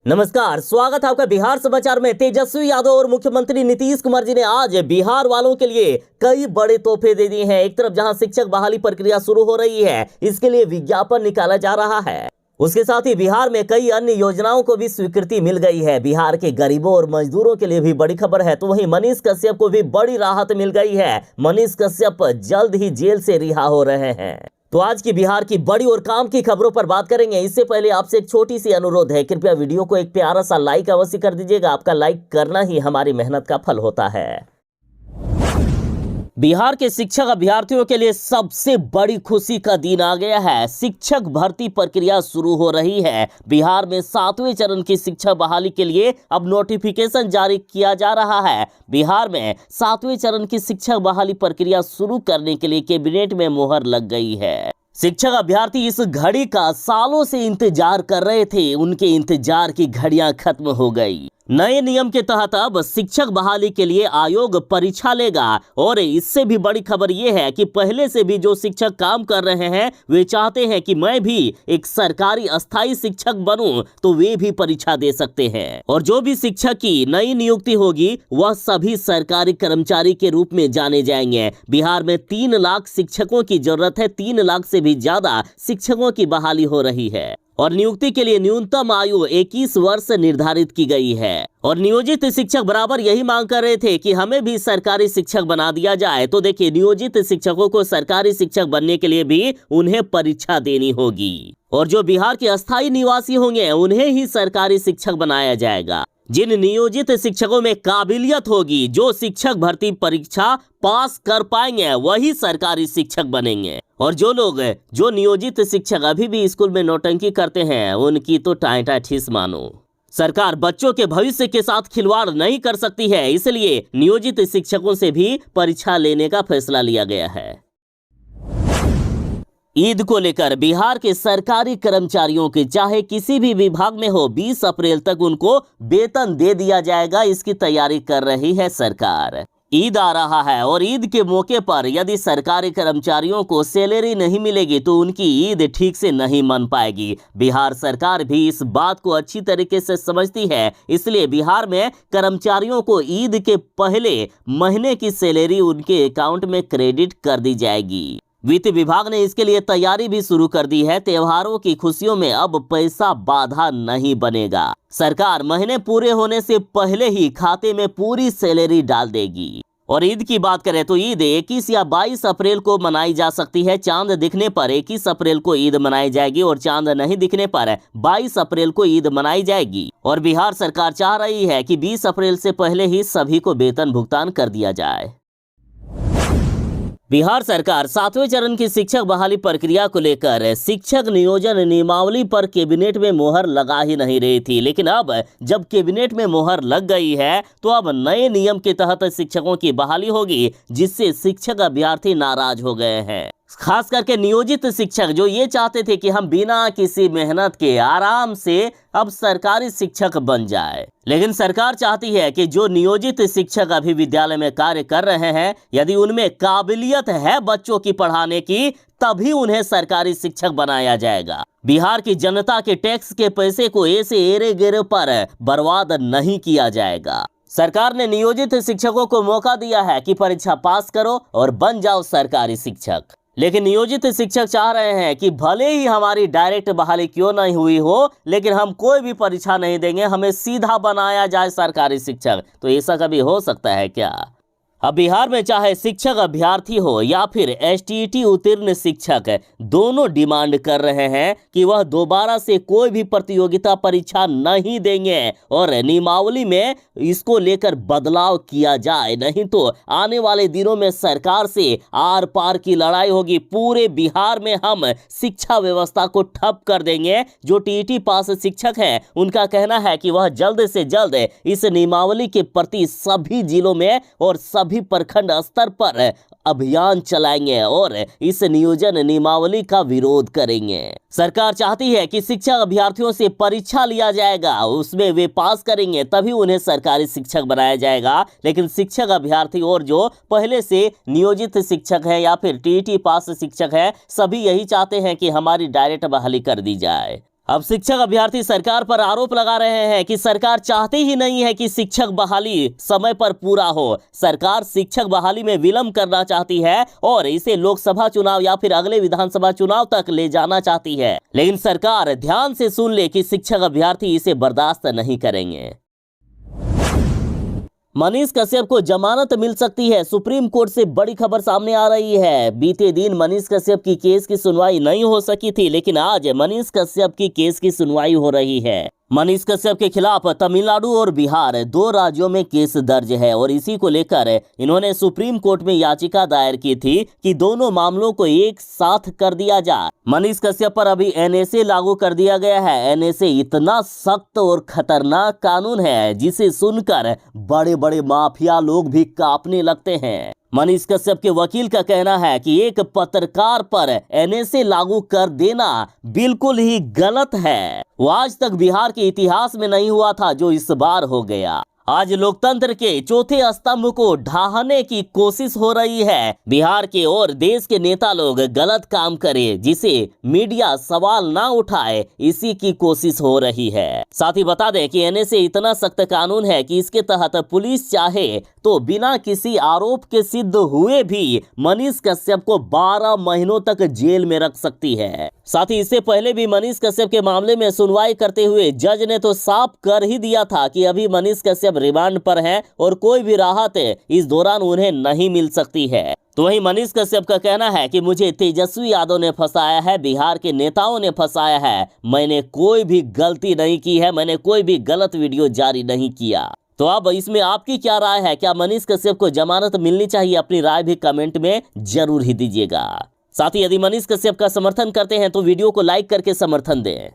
नमस्कार, स्वागत है आपका बिहार समाचार में। तेजस्वी यादव और मुख्यमंत्री नीतीश कुमार जी ने आज बिहार वालों के लिए कई बड़े तोहफे दे दिए हैं। एक तरफ जहां शिक्षक बहाली प्रक्रिया शुरू हो रही है, इसके लिए विज्ञापन निकाला जा रहा है, उसके साथ ही बिहार में कई अन्य योजनाओं को भी स्वीकृति मिल गई है। बिहार के गरीबों और मजदूरों के लिए भी बड़ी खबर है। तो वहीं मनीष कश्यप को भी बड़ी राहत मिल गई है। मनीष कश्यप जल्द ही जेल से रिहा हो रहे हैं। तो आज की बिहार की बड़ी और काम की खबरों पर बात करेंगे। इससे पहले आपसे एक छोटी सी अनुरोध है, कृपया वीडियो को एक प्यारा सा लाइक अवश्य कर दीजिएगा। आपका लाइक करना ही हमारी मेहनत का फल होता है। बिहार के शिक्षक अभ्यर्थियों के लिए सबसे बड़ी खुशी का दिन आ गया है। शिक्षक भर्ती प्रक्रिया शुरू हो रही है। बिहार में 7वें चरण की शिक्षक बहाली के लिए अब नोटिफिकेशन जारी किया जा रहा है। बिहार में 7वें चरण की शिक्षक बहाली प्रक्रिया शुरू करने के लिए कैबिनेट में मुहर लग गई है। शिक्षक अभ्यर्थी इस घड़ी का सालों से इंतजार कर रहे थे। उनके इंतजार की घड़ियां खत्म हो गई। नए नियम के तहत अब शिक्षक बहाली के लिए आयोग परीक्षा लेगा। और इससे भी बड़ी खबर यह है कि पहले से भी जो शिक्षक काम कर रहे हैं वे चाहते हैं कि मैं भी एक सरकारी अस्थायी शिक्षक बनूं, तो वे भी परीक्षा दे सकते हैं। और जो भी शिक्षक की नई नियुक्ति होगी वह सभी सरकारी कर्मचारी के रूप में जाने जाएंगे। बिहार में 3 लाख शिक्षकों की जरूरत है। 3 लाख से भी ज्यादा शिक्षकों की बहाली हो रही है। और नियुक्ति के लिए न्यूनतम आयु 21 वर्ष निर्धारित की गई है। और नियोजित शिक्षक बराबर यही मांग कर रहे थे कि हमें भी सरकारी शिक्षक बना दिया जाए। तो देखिए, नियोजित शिक्षकों को सरकारी शिक्षक बनने के लिए भी उन्हें परीक्षा देनी होगी। और जो बिहार के अस्थायी निवासी होंगे उन्हें ही सरकारी शिक्षक बनाया जाएगा। जिन नियोजित शिक्षकों में काबिलियत होगी, जो शिक्षक भर्ती परीक्षा पास कर पाएंगे, वही सरकारी शिक्षक बनेंगे। और जो नियोजित शिक्षक अभी भी स्कूल में नौटंकी करते हैं, उनकी तो टाँटा ठीस मानो। सरकार बच्चों के भविष्य के साथ खिलवाड़ नहीं कर सकती है, इसलिए नियोजित शिक्षकों से भी परीक्षा लेने का फैसला लिया गया है। ईद को लेकर बिहार के सरकारी कर्मचारियों के चाहे किसी भी विभाग में हो, 20 अप्रैल तक उनको वेतन दे दिया जाएगा। इसकी तैयारी कर रही है सरकार। ईद आ रहा है और ईद के मौके पर यदि सरकारी कर्मचारियों को सैलरी नहीं मिलेगी तो उनकी ईद ठीक से नहीं मन पाएगी। बिहार सरकार भी इस बात को अच्छी तरीके से समझती है, इसलिए बिहार में कर्मचारियों को ईद के पहले महीने की सैलरी उनके अकाउंट में क्रेडिट कर दी जाएगी। वित्त विभाग ने इसके लिए तैयारी भी शुरू कर दी है। त्योहारों की खुशियों में अब पैसा बाधा नहीं बनेगा। सरकार महीने पूरे होने से पहले ही खाते में पूरी सैलरी डाल देगी। और ईद की बात करें तो ईद 21 या 22 अप्रैल को मनाई जा सकती है। चांद दिखने पर 21 अप्रैल को ईद मनाई जाएगी और चांद नहीं दिखने पर 22 अप्रैल को ईद मनाई जाएगी। और बिहार सरकार चाह रही है कि 20 अप्रैल से पहले ही सभी को वेतन भुगतान कर दिया जाए। बिहार सरकार 7वें चरण की शिक्षक बहाली प्रक्रिया को लेकर शिक्षक नियोजन नियमावली पर कैबिनेट में मोहर लगा ही नहीं रही थी, लेकिन अब जब कैबिनेट में मोहर लग गई है तो अब नए नियम के तहत शिक्षकों की बहाली होगी, जिससे शिक्षक अभ्यर्थी नाराज हो गए हैं। खास करके नियोजित शिक्षक जो ये चाहते थे कि हम बिना किसी मेहनत के आराम से अब सरकारी शिक्षक बन जाए, लेकिन सरकार चाहती है कि जो नियोजित शिक्षक अभी विद्यालय में कार्य कर रहे हैं, यदि उनमें काबिलियत है बच्चों की पढ़ाने की, तभी उन्हें सरकारी शिक्षक बनाया जाएगा। बिहार की जनता के टैक्स के पैसे को ऐसे एरे गेरे पर बर्बाद नहीं किया जाएगा। सरकार ने नियोजित शिक्षकों को मौका दिया है कि परीक्षा पास करो और बन जाओ सरकारी शिक्षक। लेकिन नियोजित शिक्षक चाह रहे हैं कि भले ही हमारी डायरेक्ट बहाली क्यों नहीं हुई हो, लेकिन हम कोई भी परीक्षा नहीं देंगे, हमें सीधा बनाया जाए सरकारी शिक्षक। तो ऐसा कभी हो सकता है क्या? अब बिहार में चाहे शिक्षक अभ्यर्थी हो या फिर एसटीईटी उत्तीर्ण शिक्षक, दोनों डिमांड कर रहे हैं कि वह दोबारा से कोई भी प्रतियोगिता परीक्षा नहीं देंगे और नियमावली में इसको लेकर बदलाव किया जाए, नहीं तो आने वाले दिनों में सरकार से आर पार की लड़ाई होगी। पूरे बिहार में हम शिक्षा व्यवस्था को ठप कर देंगे। जो टीईटी पास शिक्षक हैं उनका कहना है कि वह जल्द से जल्द इस नियमावली के प्रति सभी जिलों में और सभी प्रखंड स्तर पर अभियान चलाएंगे और इस नियोजन नियमावली का विरोध करेंगे। सरकार चाहती है कि शिक्षक अभ्यर्थियों से परीक्षा लिया जाएगा, उसमें वे पास करेंगे तभी उन्हें सरकारी शिक्षक बनाया जाएगा। लेकिन शिक्षक अभ्यर्थी और जो पहले से नियोजित शिक्षक है या फिर टीईटी पास शिक्षक है, सभी यही चाहते हैं कि हमारी डायरेक्ट बहाली कर दी जाए। अब शिक्षक अभ्यर्थी सरकार पर आरोप लगा रहे हैं कि सरकार चाहती ही नहीं है कि शिक्षक बहाली समय पर पूरा हो। सरकार शिक्षक बहाली में विलंब करना चाहती है और इसे लोकसभा चुनाव या फिर अगले विधानसभा चुनाव तक ले जाना चाहती है। लेकिन सरकार ध्यान से सुन ले कि शिक्षक अभ्यर्थी इसे बर्दाश्त नहीं करेंगे। मनीष कश्यप को जमानत मिल सकती है, सुप्रीम कोर्ट से बड़ी खबर सामने आ रही है। बीते दिन मनीष कश्यप की केस की सुनवाई नहीं हो सकी थी, लेकिन आज मनीष कश्यप की केस की सुनवाई हो रही है। मनीष कश्यप के खिलाफ तमिलनाडु और बिहार 2 राज्यों में केस दर्ज है और इसी को लेकर इन्होंने सुप्रीम कोर्ट में याचिका दायर की थी कि दोनों मामलों को एक साथ कर दिया जाए। मनीष कश्यप पर अभी एनएसए लागू कर दिया गया है। एनएसए इतना सख्त और खतरनाक कानून है जिसे सुनकर बड़े बड़े माफिया लोग भी कांपने लगते हैं। मनीष कश्यप के वकील का कहना है कि एक पत्रकार पर एनएसए लागू कर देना बिल्कुल ही गलत है। वो आज तक बिहार के इतिहास में नहीं हुआ था जो इस बार हो गया। आज लोकतंत्र के चौथे स्तंभ को ढाहने की कोशिश हो रही है। बिहार के और देश के नेता लोग गलत काम करें जिसे मीडिया सवाल ना उठाए, इसी की कोशिश हो रही है। साथ ही बता दें कि एनएसए इतना सख्त कानून है कि इसके तहत पुलिस चाहे तो बिना किसी आरोप के सिद्ध हुए भी मनीष कश्यप को 12 महीनों तक जेल में रख सकती है। साथ ही इससे पहले भी मनीष कश्यप के मामले में सुनवाई करते हुए जज ने तो साफ कर ही दिया था कि अभी मनीष कश्यप रिमांड पर हैं और कोई भी राहत इस दौरान उन्हें नहीं मिल सकती है। तो वहीं मनीष कश्यप का कहना है कि मुझे तेजस्वी यादव ने फंसाया है, बिहार के नेताओं ने फंसाया है, मैंने कोई भी गलती नहीं की है, मैंने कोई भी गलत वीडियो जारी नहीं किया। तो अब इसमें आपकी क्या राय है? क्या मनीष कश्यप को जमानत मिलनी चाहिए? अपनी राय भी कमेंट में जरूर ही दीजिएगा। साथ ही यदि मनीष कश्यप का समर्थन करते हैं तो वीडियो को लाइक करके समर्थन दें।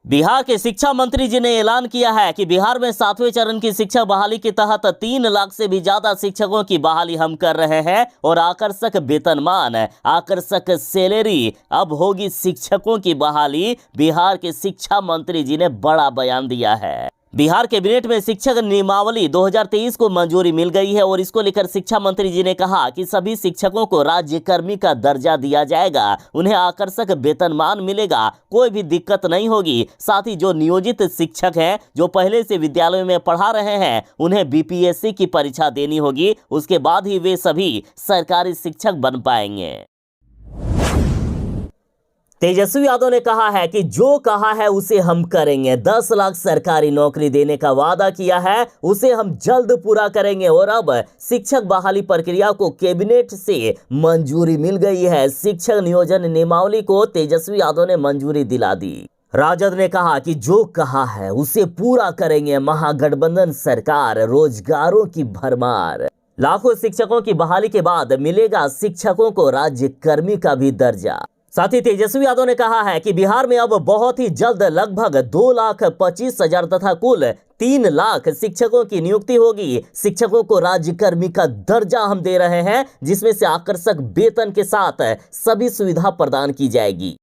बिहार के शिक्षा मंत्री जी ने ऐलान किया है कि बिहार में 7वें चरण की शिक्षक बहाली के तहत 3 लाख से भी ज्यादा शिक्षकों की बहाली हम कर रहे हैं और आकर्षक वेतनमान, आकर्षक सैलरी अब होगी शिक्षकों की बहाली। बिहार के शिक्षा मंत्री जी ने बड़ा बयान दिया है। बिहार कैबिनेट में शिक्षक नियमावली 2023 को मंजूरी मिल गई है और इसको लेकर शिक्षा मंत्री जी ने कहा कि सभी शिक्षकों को राज्यकर्मी का दर्जा दिया जाएगा, उन्हें आकर्षक वेतनमान मिलेगा, कोई भी दिक्कत नहीं होगी। साथ ही जो नियोजित शिक्षक हैं जो पहले से विद्यालयों में पढ़ा रहे हैं उन्हें बीपीएससी की परीक्षा देनी होगी, उसके बाद ही वे सभी सरकारी शिक्षक बन पाएंगे। तेजस्वी यादव ने कहा है कि जो कहा है उसे हम करेंगे। 10 लाख सरकारी नौकरी देने का वादा किया है, उसे हम जल्द पूरा करेंगे। और अब शिक्षक बहाली प्रक्रिया को कैबिनेट से मंजूरी मिल गई है। शिक्षक नियोजन नियमावली को तेजस्वी यादव ने मंजूरी दिला दी। राजद ने कहा कि जो कहा है उसे पूरा करेंगे। महागठबंधन सरकार रोजगारों की भरमार। लाखों शिक्षकों की बहाली के बाद मिलेगा शिक्षकों को राज्यकर्मी का भी दर्जा। साथ ही तेजस्वी यादव ने कहा है कि बिहार में अब बहुत ही जल्द लगभग 2,25,000 तथा कुल 3 लाख शिक्षकों की नियुक्ति होगी। शिक्षकों को राज्यकर्मी का दर्जा हम दे रहे हैं, जिसमें से आकर्षक वेतन के साथ सभी सुविधा प्रदान की जाएगी।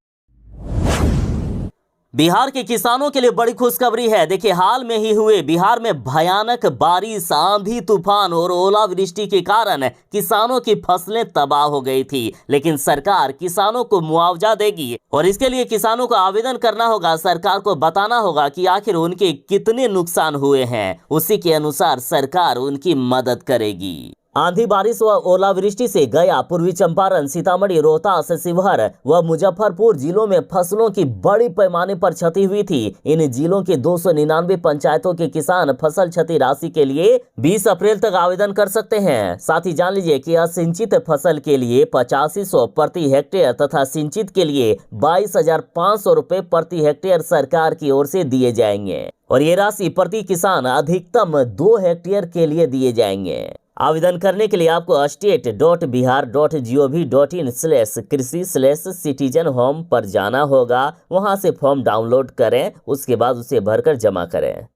बिहार के किसानों के लिए बड़ी खुशखबरी है। देखिए, हाल में ही हुए बिहार में भयानक बारिश, आंधी तूफान और ओलावृष्टि के कारण किसानों की फसलें तबाह हो गई थी, लेकिन सरकार किसानों को मुआवजा देगी और इसके लिए किसानों को आवेदन करना होगा। सरकार को बताना होगा कि आखिर उनके कितने नुकसान हुए हैं, उसी के अनुसार सरकार उनकी मदद करेगी। आंधी बारिश व ओलावृष्टि से गया, पूर्वी चंपारण, सीतामढ़ी, रोहतास, शिवहर व मुजफ्फरपुर जिलों में फसलों की बड़ी पैमाने पर क्षति हुई थी। इन जिलों के 299 पंचायतों के किसान फसल क्षति राशि के लिए 20 अप्रैल तक आवेदन कर सकते हैं। साथ ही जान लीजिए कि असिंचित फसल के लिए 8500 प्रति हेक्टेयर तथा सिंचित के लिए 22,500 रुपए प्रति हेक्टेयर सरकार की ओर से दिए जाएंगे और ये राशि प्रति किसान अधिकतम 2 हेक्टेयर के लिए दिए जाएंगे। आवेदन करने के लिए आपको state.bihar.gov.in/कृषि/citizen होम पर जाना होगा। वहां से फॉर्म डाउनलोड करें, उसके बाद उसे भरकर जमा करें।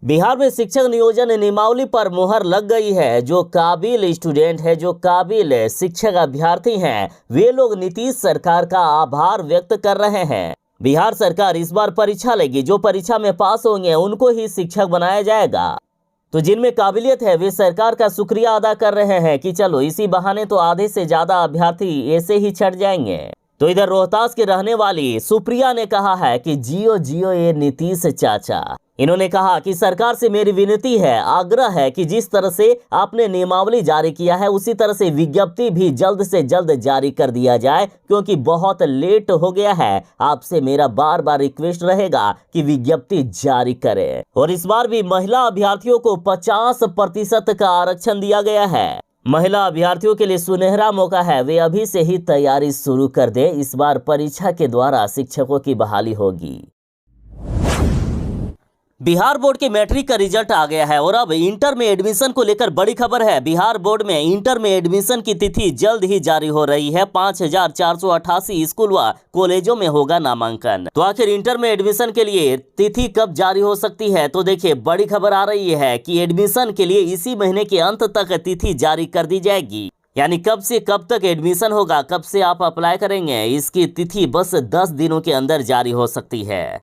बिहार में शिक्षक नियोजन नियमावली पर मुहर लग गई है। जो काबिल स्टूडेंट है, जो काबिल शिक्षक अभ्यर्थी हैं, वे लोग नीतीश सरकार का आभार व्यक्त कर रहे हैं। बिहार सरकार इस बार परीक्षा लेगी, जो परीक्षा में पास होंगे उनको ही शिक्षक बनाया जाएगा। तो जिनमें काबिलियत है वे सरकार का शुक्रिया अदा कर रहे हैं कि चलो इसी बहाने तो आधे से ज्यादा अभ्यर्थी ऐसे ही छट जाएंगे। तो इधर रोहतास के रहने वाली सुप्रिया ने कहा है कि जियो जियो ये नीतीश चाचा। इन्होंने कहा कि सरकार से मेरी विनती है, आग्रह है कि जिस तरह से आपने नियमावली जारी किया है उसी तरह से विज्ञप्ति भी जल्द से जल्द जारी कर दिया जाए, क्योंकि बहुत लेट हो गया है। आपसे मेरा बार बार रिक्वेस्ट रहेगा कि विज्ञप्ति जारी करें। और इस बार भी महिला अभ्यर्थियों को 50% का आरक्षण दिया गया है। महिला अभ्यर्थियों के लिए सुनहरा मौका है, वे अभी से ही तैयारी शुरू कर दें। इस बार परीक्षा के द्वारा शिक्षकों की बहाली होगी। बिहार बोर्ड के मैट्रिक का रिजल्ट आ गया है और अब इंटर में एडमिशन को लेकर बड़ी खबर है। बिहार बोर्ड में इंटर में एडमिशन की तिथि जल्द ही जारी हो रही है। 5488 स्कूल व कॉलेजों में होगा नामांकन। तो आखिर इंटर में एडमिशन के लिए तिथि कब जारी हो सकती है? तो देखिए, बड़ी खबर आ रही है कि एडमिशन के लिए इसी महीने के अंत तक तिथि जारी कर दी जाएगी। यानी कब से कब तक एडमिशन होगा, कब से आप अप्लाई करेंगे, इसकी तिथि बस 10 दिनों के अंदर जारी हो सकती है।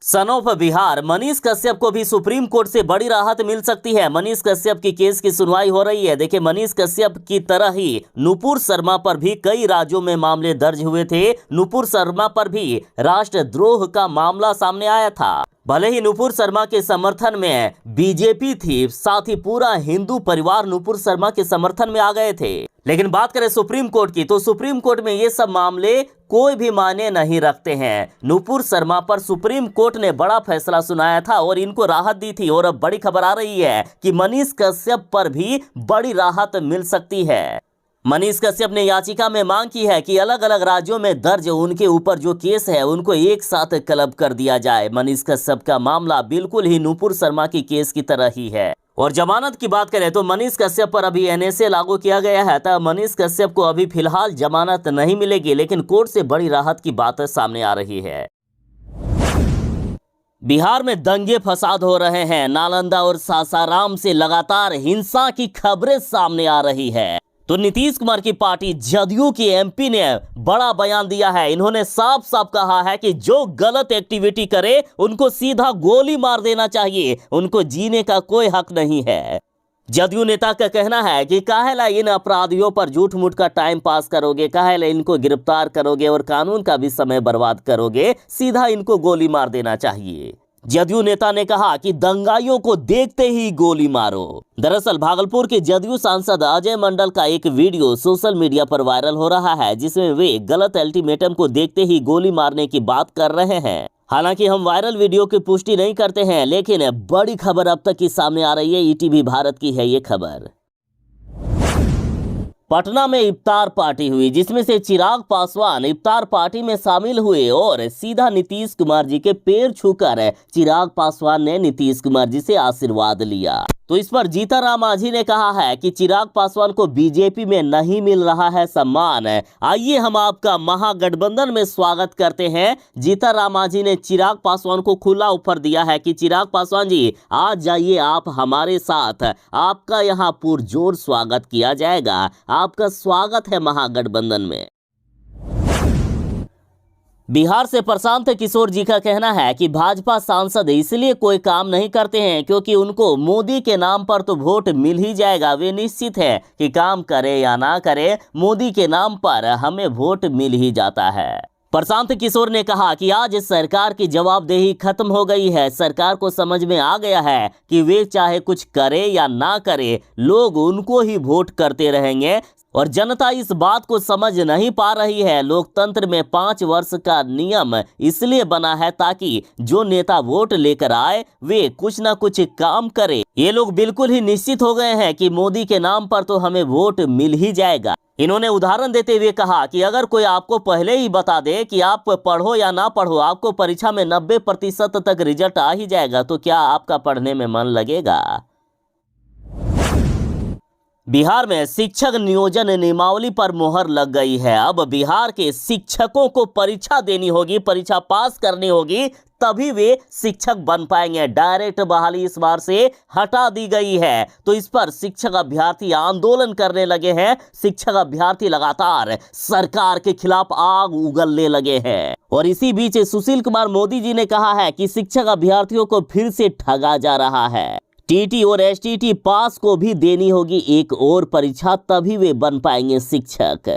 सन ऑफ बिहार मनीष कश्यप को भी सुप्रीम कोर्ट से बड़ी राहत मिल सकती है। मनीष कश्यप की केस की सुनवाई हो रही है। देखिए, मनीष कश्यप की तरह ही नुपुर शर्मा पर भी कई राज्यों में मामले दर्ज हुए थे। नुपुर शर्मा पर भी राष्ट्रद्रोह का मामला सामने आया था। भले ही नुपुर शर्मा के समर्थन में बीजेपी थी, साथ ही पूरा हिंदू परिवार नुपुर शर्मा के समर्थन में आ गए थे। लेकिन बात करें सुप्रीम कोर्ट की, तो सुप्रीम कोर्ट में ये सब मामले कोई भी मायने नहीं रखते हैं। नुपुर शर्मा पर सुप्रीम कोर्ट ने बड़ा फैसला सुनाया था और इनको राहत दी थी। और अब बड़ी खबर आ रही है कि मनीष कश्यप पर भी बड़ी राहत मिल सकती है। मनीष कश्यप ने याचिका में मांग की है कि अलग अलग राज्यों में दर्ज उनके ऊपर जो केस है उनको एक साथ क्लब कर दिया जाए। मनीष कश्यप का मामला बिल्कुल ही नुपुर शर्मा की केस की तरह ही है। और जमानत की बात करें तो मनीष कश्यप पर अभी एनएसए लागू किया गया है, तब मनीष कश्यप को अभी फिलहाल जमानत नहीं मिलेगी, लेकिन कोर्ट से बड़ी राहत की बात सामने आ रही है। बिहार में दंगे फसाद हो रहे हैं। नालंदा और सासाराम से लगातार हिंसा की खबरें सामने आ रही है। तो नीतीश कुमार की पार्टी जदयू की एमपी ने बड़ा बयान दिया है। इन्होंने साफ साफ कहा है कि जो गलत एक्टिविटी करे उनको सीधा गोली मार देना चाहिए, उनको जीने का कोई हक नहीं है। जदयू नेता का कहना है कि काहेला इन अपराधियों पर झूठ मूठ का टाइम पास करोगे, काहेला इनको गिरफ्तार करोगे और कानून का भी समय बर्बाद करोगे, सीधा इनको गोली मार देना चाहिए। जदयू नेता ने कहा कि दंगाइयों को देखते ही गोली मारो। दरअसल भागलपुर के जदयू सांसद अजय मंडल का एक वीडियो सोशल मीडिया पर वायरल हो रहा है, जिसमें वे गलत अल्टीमेटम को देखते ही गोली मारने की बात कर रहे हैं। हालांकि हम वायरल वीडियो की पुष्टि नहीं करते हैं, लेकिन बड़ी खबर अब तक की सामने आ रही है। ईटीवी भारत की है ये खबर। पटना में इफ्तार पार्टी हुई, जिसमें से चिराग पासवान इफ्तार पार्टी में शामिल हुए और सीधा नीतीश कुमार जी के पैर छूकर चिराग पासवान ने नीतीश कुमार जी से आशीर्वाद लिया। तो इस पर जीतनराम मांझी ने कहा है कि चिराग पासवान को बीजेपी में नहीं मिल रहा है सम्मान, आइए हम आपका महागठबंधन में स्वागत करते हैं। जीतनराम मांझी ने चिराग पासवान को खुला ऑफर दिया है कि चिराग पासवान जी आ जाइए आप हमारे साथ, आपका यहाँ पुरजोर स्वागत किया जाएगा, आपका स्वागत है महागठबंधन में। बिहार से प्रशांत किशोर जी का कहना है कि भाजपा सांसद इसलिए कोई काम नहीं करते हैं क्योंकि उनको मोदी के नाम पर तो वोट मिल ही जाएगा। वे निश्चित है कि काम करे या ना करे, मोदी के नाम पर हमें वोट मिल ही जाता है। प्रशांत किशोर ने कहा कि आज सरकार की जवाबदेही खत्म हो गई है। सरकार को समझ में आ गया है कि वे चाहे कुछ करे या ना करे, लोग उनको ही वोट करते रहेंगे और जनता इस बात को समझ नहीं पा रही है। लोकतंत्र में 5 वर्ष का नियम इसलिए बना है ताकि जो नेता वोट लेकर आए वे कुछ ना कुछ काम करे। ये लोग बिल्कुल ही निश्चित हो गए हैं कि मोदी के नाम पर तो हमें वोट मिल ही जाएगा। इन्होंने उदाहरण देते हुए कहा कि अगर कोई आपको पहले ही बता दे कि आप पढ़ो या ना पढ़ो, आपको परीक्षा में 90% तक रिजल्ट आ ही जाएगा, तो क्या आपका पढ़ने में मन लगेगा? बिहार में शिक्षक नियोजन नियमावली पर मोहर लग गई है। अब बिहार के शिक्षकों को परीक्षा देनी होगी, परीक्षा पास करनी होगी, तभी वे शिक्षक बन पाएंगे। डायरेक्ट बहाली इस बार से हटा दी गई है। तो इस पर शिक्षक अभ्यर्थी आंदोलन करने लगे हैं। शिक्षक अभ्यर्थी लगातार सरकार के खिलाफ आग उगलने लगे हैं। और इसी बीच सुशील कुमार मोदी जी ने कहा है कि शिक्षक अभ्यर्थियों को फिर से ठगा जा रहा है। टीटी और एसटीटी पास को भी देनी होगी एक और परीक्षा, तभी वे बन पाएंगे शिक्षक।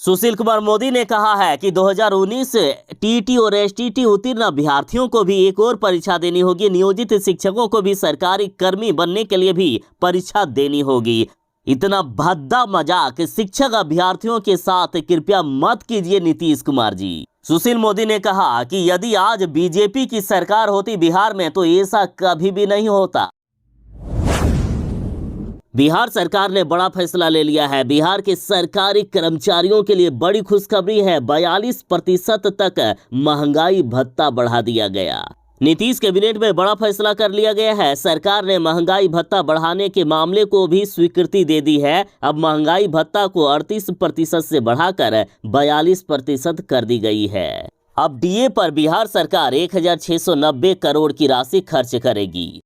सुशील कुमार मोदी ने कहा है कि 2019 टीटी और एसटीटी उत्तीर्ण अभ्यर्थियों को भी एक और परीक्षा देनी होगी। नियोजित शिक्षकों को भी सरकारी कर्मी बनने के लिए भी परीक्षा देनी होगी। इतना भद्दा मजाक शिक्षक अभ्यर्थियों के साथ कृपया मत कीजिए नीतीश कुमार जी। सुशील मोदी ने कहा कि यदि आज बीजेपी की सरकार होती बिहार में तो ऐसा कभी भी नहीं होता। बिहार सरकार ने बड़ा फैसला ले लिया है। बिहार के सरकारी कर्मचारियों के लिए बड़ी खुशखबरी है। 42% तक महंगाई भत्ता बढ़ा दिया गया। नीतीश कैबिनेट में बड़ा फैसला कर लिया गया है। सरकार ने महंगाई भत्ता बढ़ाने के मामले को भी स्वीकृति दे दी है। अब महंगाई भत्ता को 38% से बढ़ाकर 42% कर दी गई है। अब डीए पर बिहार सरकार 1690 करोड़ की राशि खर्च करेगी।